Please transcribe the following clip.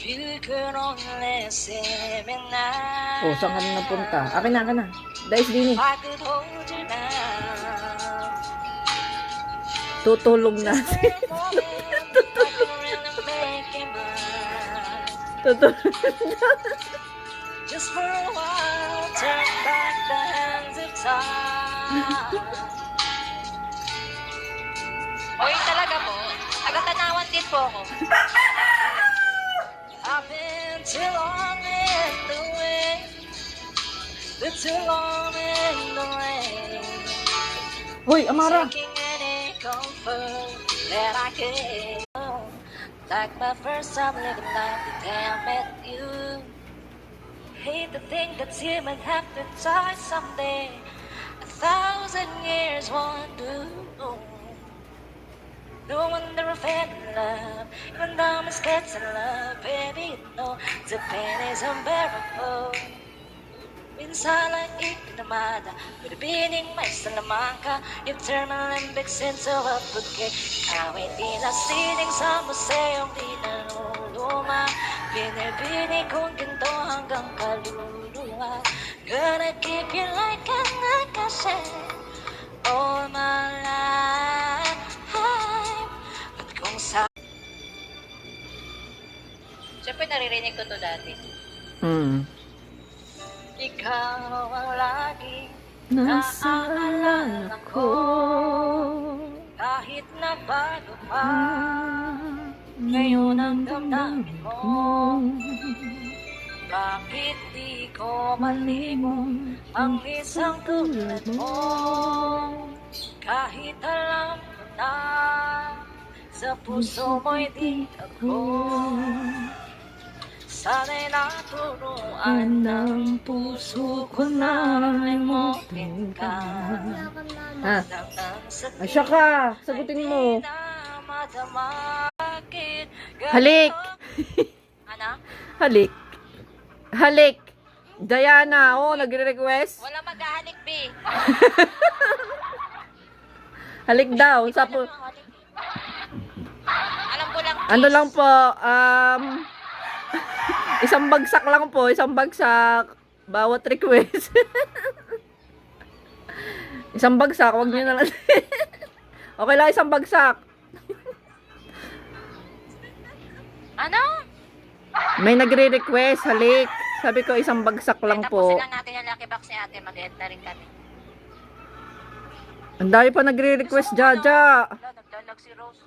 Oh, saan ka na napunta? Akin na. Dais din eh. Tutulog na. Tutulog na. Just for a while, turn back the hands of time. Oy, talaga po. Taga-Tanawan din po ako. I've been too long in the way. Been too long in the rain. Hoy, Amara. Seeking any comfort that I can. Like my first time living life the day I met you. Hate to think that you might have to die someday. 1,000 years won't do. No wonder I fell in love, even though I'm scared to love, baby, you know the pain is unbearable. Minsan lang ikinamada, pinabining may salamangka, yung terminal limbics into a bouquet. Awit dinasining sa museong di naluluma, binibining kong ginto hanggang kaluluwa. Gonna keep you like an akashe all my life. But kung sa... Siyempre naririnig ko to dati. Ikaw ang lagi Nasa alala ko. Kahit na bago pa ngayon ang damdamin mo. Bakit di ko malimon ang isang tulad mo? Kahit alam ko na sa puso mo'y di ako. Sana'y naturuan ng puso ko na limutin ka. Ha? Asya ka. Sagutin mo. Halik. Ano? Halik. Halik. Diana, oh, nagre-request. Wala maghahalik, B. Halik daw. Sapo. Alam ko lang, Ano lang po, isang bagsak lang po, isang bagsak. Bawat request. Isang bagsak, wag niyo na lang. Okay lang, isang bagsak. Ano? May nagre-request, halik. Sabi ko, isang bagsak lang po. Tapusin lang natin yung lucky box ni ate, mag-end na rin kami. Ang dami pa nagre-request, Jaja. Naglalag si Rose.